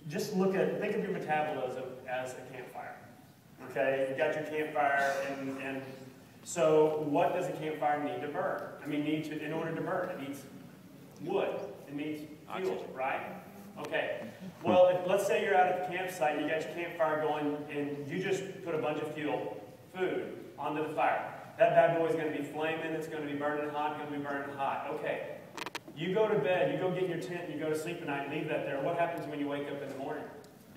just think of your metabolism as a campfire. Okay, you've got your campfire, and so what does a campfire need to burn? I mean, in order to burn, it needs wood, it needs fuel, right? Okay, well, let's say you're out at the campsite, you got your campfire going, and you just put a bunch of food, onto the fire. That bad boy is going to be flaming, it's going to be burning hot, Okay, you go to bed, you go get in your tent, you go to sleep at night, leave that there. What happens when you wake up in the morning?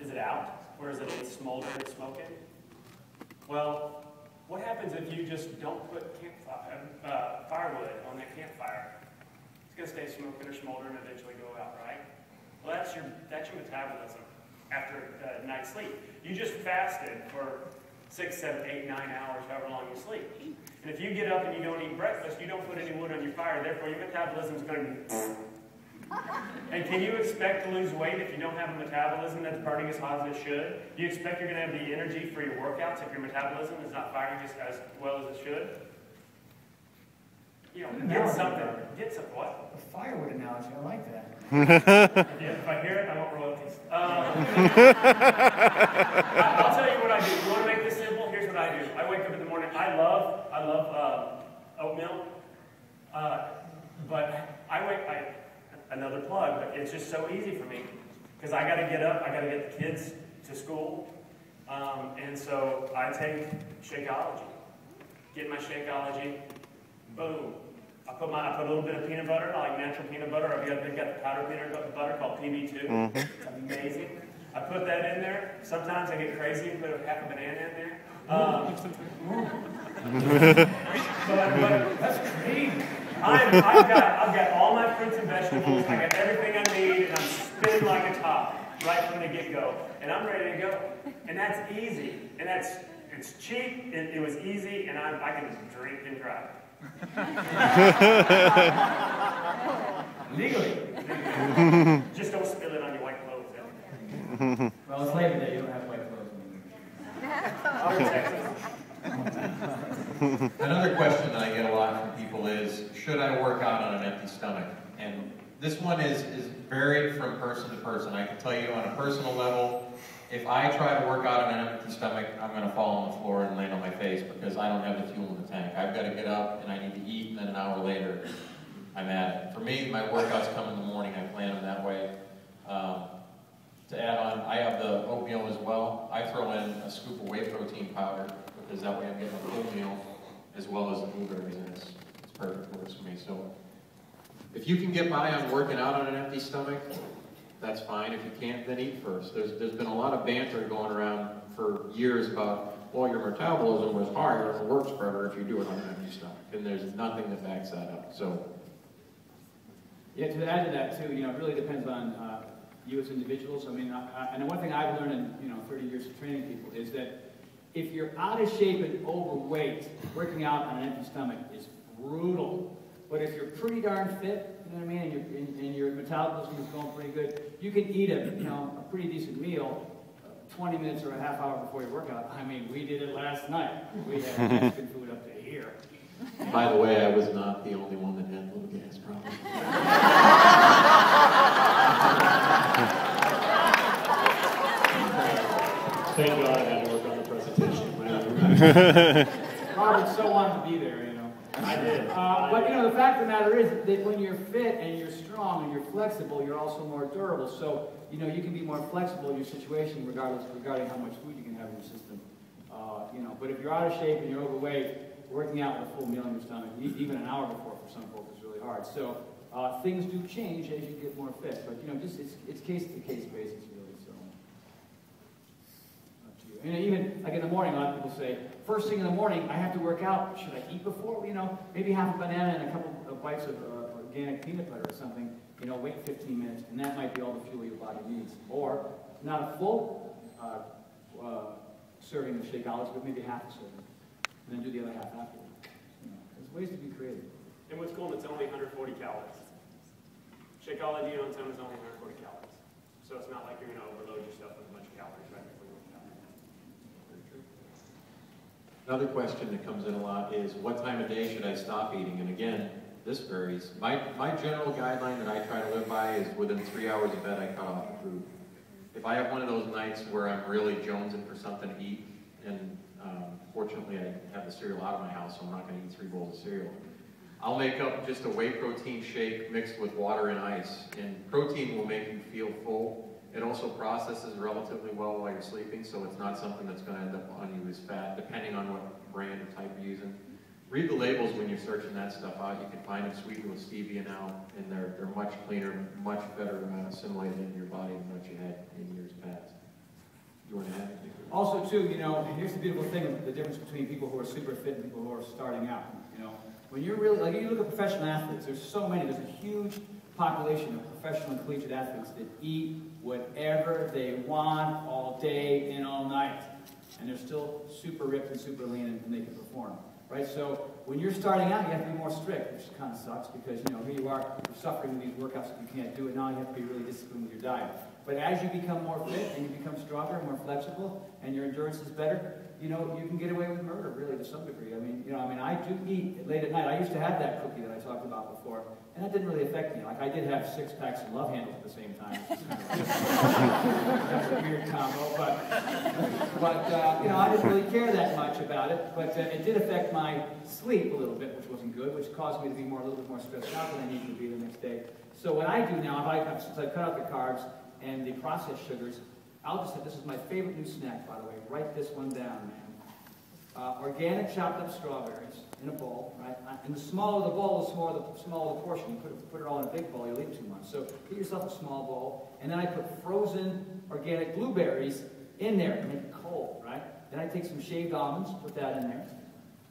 Is it out? Or is it smoldering and smoking? Well, what happens if you just don't put firewood on that campfire? It's going to stay smoking or smoldering and eventually go out, right? Well, that's your metabolism after a night's sleep. You just fasted for 6, 7, 8, 9 hours, however long you sleep. And if you get up and you don't eat breakfast, you don't put any wood on your fire, therefore your metabolism is going to be... And can you expect to lose weight if you don't have a metabolism that's burning as hot as it should? Do you expect you're going to have the energy for your workouts if your metabolism is not firing as well as it should? You know, get something. Get some what? A firewood analogy, I like that. Yeah, if I hear it, I want royalties. I'll tell you what I do. You want to make this simple? Here's what I do. I wake up in the morning. I love oatmeal, but another plug, but it's just so easy for me because I got to get up. I got to get the kids to school, and so I take Shakeology. Get my Shakeology. Boom. I put a little bit of peanut butter, I like natural peanut butter. They've got the powdered peanut butter called PB2. It's amazing. I put that in there. Sometimes I get crazy and put half a banana in there. That's great. I've got all my fruits and vegetables. I got everything I need, and I'm spinning like a top right from the get-go. And I'm ready to go. And that's easy. And it's cheap. It was easy, and I can drink and drive. Legally. Just don't spill it on your white clothes. Well, it's Labor Day. You don't have white clothes. Another question that I get a lot from people is, should I work out on an empty stomach? And this one is varied from person to person. I can tell you on a personal level, if I try to work out on an empty stomach, I'm going to fall on the floor and land on my face because I don't have the fuel in the tank. I've got to get up and I need to eat, and then an hour later, I'm at it. For me, my workouts come in the morning. I plan them that way. To add on, I have the oatmeal as well. I throw in a scoop of whey protein powder because that way I'm getting a full meal as well as the blueberries, and it's perfect, works for me. So if you can get by on working out on an empty stomach, that's fine. If you can't, then eat first. There's been a lot of banter going around for years about, well, your metabolism was higher and it works better if you do it on an empty stomach. And there's nothing that backs that up. So, yeah, to add to that too, it really depends on you as individuals. I mean, and one thing I've learned in 30 years of training people is that if you're out of shape and overweight, working out on an empty stomach is brutal. But if you're pretty darn fit, you know what I mean, and your metabolism is going pretty good, you can eat a pretty decent meal 20 minutes or a half hour before your workout. I mean, we did it last night. We had Mexican food up to here. By the way, I was not the only one that had a little gas problem. Thank God I had to work on the presentation. Robert so wanted to be there, I did. But the fact of the matter is that when you're fit and you're strong and you're flexible, you're also more durable. So, you can be more flexible in your situation regarding how much food you can have in your system. But if you're out of shape and you're overweight, working out with a full meal in your stomach, even an hour before for some folks is really hard. So things do change as you get more fit. But it's case-to-case basis really. So up to you. Even like in the morning, a lot of people say, first thing in the morning, I have to work out. Should I eat before? Maybe half a banana and a couple of bites of organic peanut butter or something. Wait 15 minutes, and that might be all the fuel your body needs. Or not a full serving of Shakeology, but maybe half a serving, and then do the other half afterwards. There's ways to be creative. And what's cool, it's only 140 calories. Shakeology on its own is only 140 calories. So it's not like you're going to overload yourself with a bunch of calories right before you work out. Very true. Another question that comes in a lot is, what time of day should I stop eating? And again, this varies. My general guideline that I try to live by is within 3 hours of bed, I cut off the food. if I have one of those nights where I'm really jonesing for something to eat, and fortunately I have the cereal out of my house, so I'm not going to eat 3 bowls of cereal, I'll make up just a whey protein shake mixed with water and ice. And protein will make you feel full. It also processes relatively well while you're sleeping, so it's not something that's going to end up on you as fat, depending on what brand or type you're using. Read the labels when you're searching that stuff out. You can find them sweetened with stevia now, and they're much cleaner, much better assimilated into your body than what you had in years past. You want to add anything? Also, too, you know, here's the beautiful thing, the difference between people who are super fit and people who are starting out. You know, when you're really, like, you look at professional athletes, there's so many, there's a huge population of professional and collegiate athletes that eat whatever they want all day and all night. And they're still super ripped and super lean and they can perform. Right? So when you're starting out, you have to be more strict, which kind of sucks because, you know, here you are, you're suffering with these workouts that you can't do it. Now you have to be really disciplined with your diet. But as you become more fit and you become stronger and more flexible and your endurance is better, you know, you can get away with murder, really, to some degree. I do eat late at night. I used to have that cookie that I talked about before, and that didn't really affect me. Like, I did have 6 packs of love handles at the same time. That's a weird combo, but you know, I didn't really care that much about it. But it did affect my sleep a little bit, which wasn't good, which caused me to be a little bit more stressed out than I needed to be the next day. So what I do now, since I cut out the carbs and the processed sugars, I'll just say this is my favorite new snack, by the way. Write this one down, man. Organic chopped up strawberries in a bowl, right? And the smaller the bowl, the smaller the portion. You put it all in a big bowl, you'll eat too much. So get yourself a small bowl, and then I put frozen organic blueberries in there to make it cold, right? Then I take some shaved almonds, put that in there,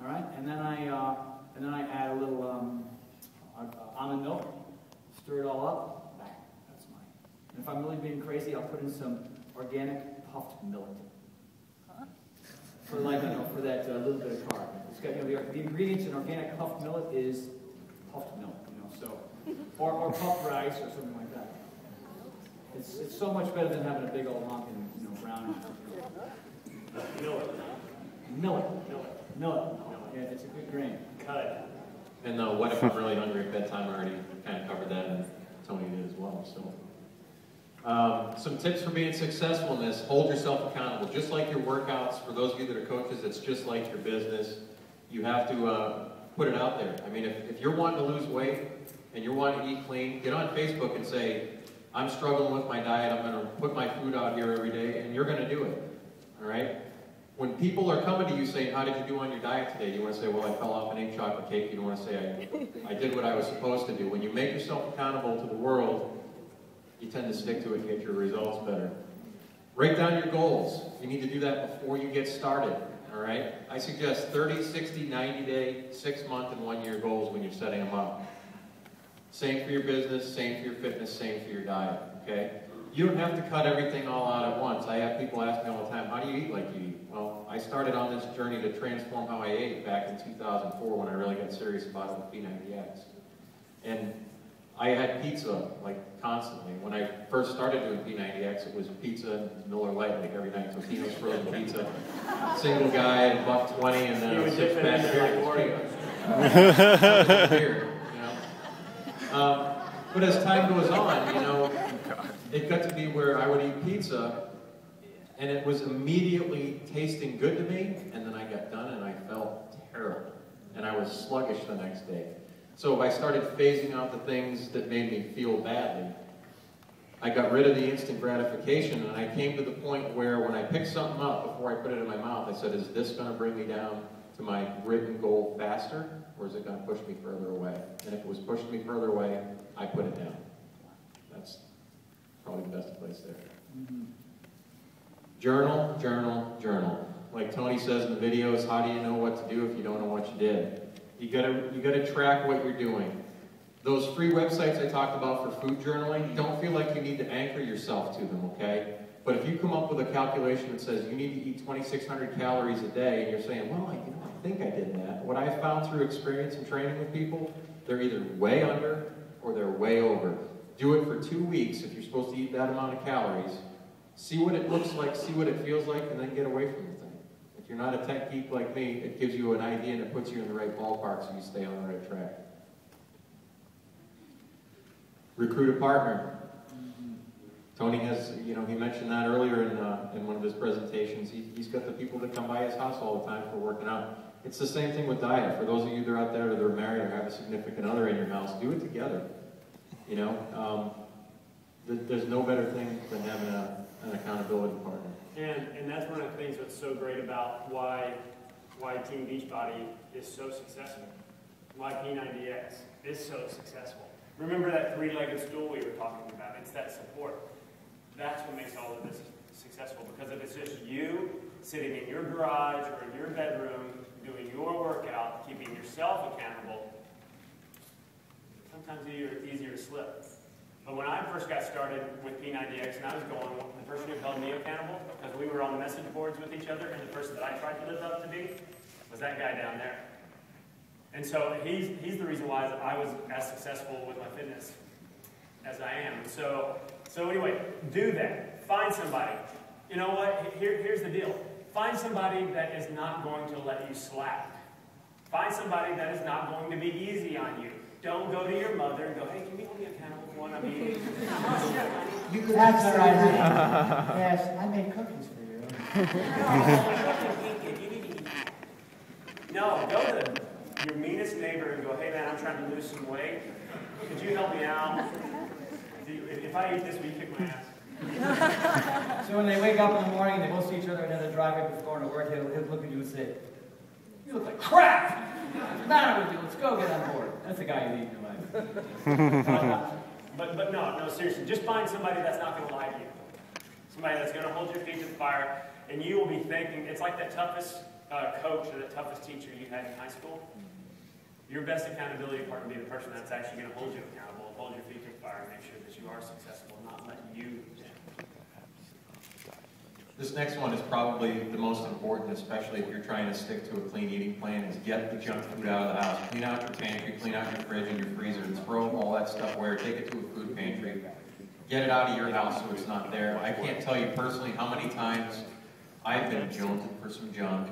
all right? And then I add a little almond milk, stir it all up. Bang, that's mine. And if I'm really being crazy, I'll put in some organic puffed millet. For for that little bit of carb. It's got, you know, the ingredients in organic puffed millet is puffed milk, you know, so, or puffed rice or something like that. It's so much better than having a big old honking, you know, brown. Millet. Yeah, it's a good grain. Cut. And what if I'm really hungry at bedtime? I already kind of covered that, and Tony did as well. So. Some tips for being successful in this: hold yourself accountable. Just like your workouts, for those of you that are coaches, it's just like your business. You have to put it out there. I mean, if you're wanting to lose weight and you're wanting to eat clean, get on Facebook and say, I'm struggling with my diet, I'm going to put my food out here every day, and you're going to do it. All right? When people are coming to you saying, how did you do on your diet today? You want to say, well, I fell off and ate chocolate cake. You don't want to say, I did what I was supposed to do. When you make yourself accountable to the world, you tend to stick to it and get your results better. Write down your goals. You need to do that before you get started, all right? I suggest 30, 60, 90-day, 6-month, and 1-year goals when you're setting them up. Same for your business, same for your fitness, same for your diet, okay? You don't have to cut everything all out at once. I have people ask me all the time, how do you eat like you eat? Well, I started on this journey to transform how I ate back in 2004 when I really got serious about it with P90X. And I had pizza, like, constantly. When I first started doing P90X, it was pizza and Miller Lite, like, every night. Totino's frozen pizza. Single guy, $1.20, and then a 6-pack beer. You know? But as time goes on, you know, it got to be where I would eat pizza, and it was immediately tasting good to me, and then I got done, and I felt terrible. And I was sluggish the next day. So I started phasing out the things that made me feel badly. I got rid of the instant gratification, and I came to the point where when I picked something up, before I put it in my mouth, I said, is this going to bring me down to my written goal faster, or is it going to push me further away? And if it was pushing me further away, I put it down. That's probably the best place there. Mm-hmm. Journal, journal, journal. Like Tony says in the videos, how do you know what to do if you don't know what you did? You gotta track what you're doing. Those free websites I talked about for food journaling, don't feel like you need to anchor yourself to them, okay? But if you come up with a calculation that says you need to eat 2,600 calories a day, and you're saying, well, I think I did that. What I found through experience and training with people, they're either way under or they're way over. Do it for 2 weeks if you're supposed to eat that amount of calories. See what it looks like, see what it feels like, and then get away from the thing. If you're not a tech geek like me, it gives you an idea and it puts you in the right ballpark so you stay on the right track. Recruit a partner. Tony has, you know, he mentioned that earlier in one of his presentations. He's got the people that come by his house all the time for working out. It's the same thing with diet. For those of you that are out there that are married or have a significant other in your house, do it together. You know, there's no better thing than having an accountability partner. And that's one of the things that's so great about why Team Beachbody is so successful. Why P90X is so successful. Remember that three-legged stool we were talking about? It's that support. That's what makes all of this successful. Because if it's just you sitting in your garage or in your bedroom doing your workout, keeping yourself accountable, sometimes it's easier to slip. But when I first got started with P90X and I was going, the person who held me accountable, because we were on message boards with each other, and the person that I tried to live up to be was that guy down there. And so he's the reason why I was as successful with my fitness as I am. So anyway, do that. Find somebody. You know what? Here's the deal. Find somebody that is not going to let you slack. Find somebody that is not going to be easy on you. Don't go to your mother and go, hey, can you hold me accountable for what I'm eating? You could have said, yes, I made cookies for you. No, go to your meanest neighbor and go, hey man, I'm trying to lose some weight. Could you help me out? If I eat this, will you kick my ass? So when they wake up in the morning and they both see each other in the driveway before going to work, he'll look at you and say, you look like crap! What's the matter with you? Let's go get on board. That's the guy you need in your life. But no, seriously, just find somebody that's not going to lie to you. Somebody that's going to hold your feet to the fire, and you will be thinking, it's like that toughest coach or the toughest teacher you had in high school. Your best accountability partner will be the person that's actually going to hold you accountable, hold your feet to the fire, and make sure that you are successful, not let you down. This next one is probably the most important, especially if you're trying to stick to a clean eating plan, is get the junk food out of the house. Clean out your pantry, clean out your fridge and your freezer, throw all that stuff away, take it to a food pantry. Get it out of your house so it's not there. I can't tell you personally how many times I've been jilted for some junk,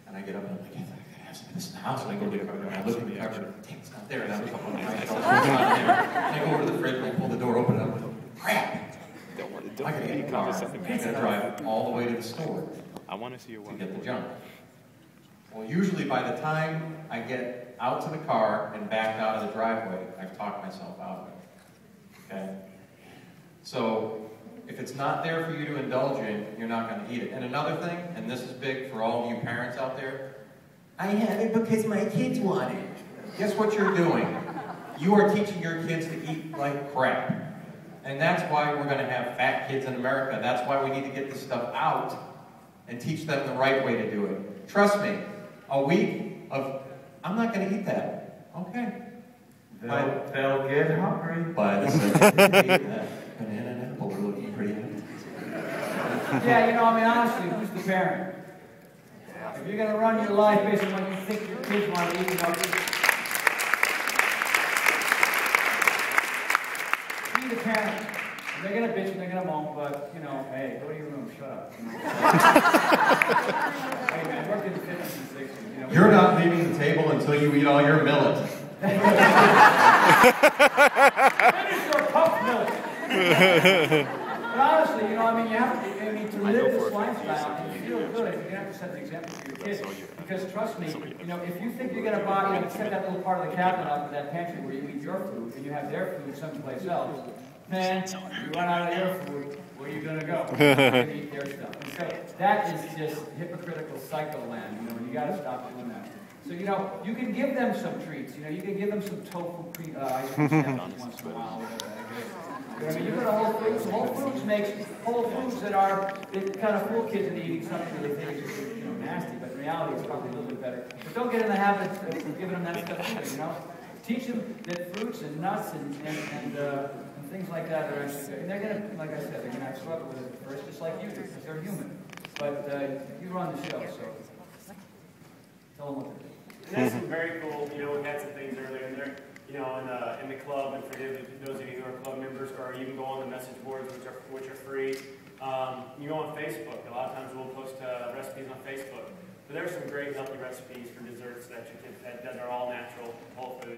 and I get up and I'm like, I gotta have some of this in the house, and I go to the cupboard, and I look in the cupboard, dang, it's not there, and I'm like, oh, it's not there. And I go over to the fridge, and I pull the door open, and I'm like, crap! I gotta get in the car, I'm gonna drive all the way to the store to get the junk. Well, usually by the time I get out to the car and back out of the driveway, I've talked myself out of it. Okay? So, if it's not there for you to indulge in, you're not going to eat it. And another thing, and this is big for all of you parents out there, I have it because my kids want it. Guess what you're doing? You are teaching your kids to eat like crap. And that's why we're going to have fat kids in America. That's why we need to get this stuff out and teach them the right way to do it. Trust me, a week of, I'm not going to eat that. Okay. They'll get hungry. By the second day, that banana and apple are looking pretty appetizing. Yeah, you know, I mean, honestly, who's the parent? If you're going to run your life based on what you think your kids want to eat, you know, be the parent. They're going to bitch and they're going to moan, but, you know, hey, go to your room, shut up. Hey, man, I worked in the fitness in the 60s. You know, You're not leaving the table until you eat all your millet. Finish your puff milk. But honestly, you know, I mean, you have to, I mean, to live this lifestyle and feel good, you're going to have to set an example for your kids. Because trust me, you know, if you think you're going to buy, you know, set that little part of the cabinet up in that pantry where you eat your food and you have their food someplace else, man, you run out of your food, where are you going to go? You're going to eat their stuff. And so that is just hypocritical psycho land, you know, and you got to stop doing that. So, you know, you can give them some treats, you know, you can give them some tofu ice cream sandwiches once in a while, whatever. I mean, you go to Whole Foods. Whole Foods makes Whole Foods that kind of fool kids into eating something that they think is, you know, nasty, but in reality it's probably a little bit better. But don't get in the habit of giving them that stuff either, you know. Teach them that fruits and nuts and things like that are actually good. And they're going to, like I said, they're going to have struggle with it at first, just like you do, because they're human. But you run the show, so tell them what to do. And that's some very cool, you know, we had some things earlier in there. You know, in the club, and for those of you who are club members, or you can go on the message boards, which are free. You go on Facebook. A lot of times we'll post recipes on Facebook. But there are some great healthy recipes for desserts that you can that are all natural, whole food.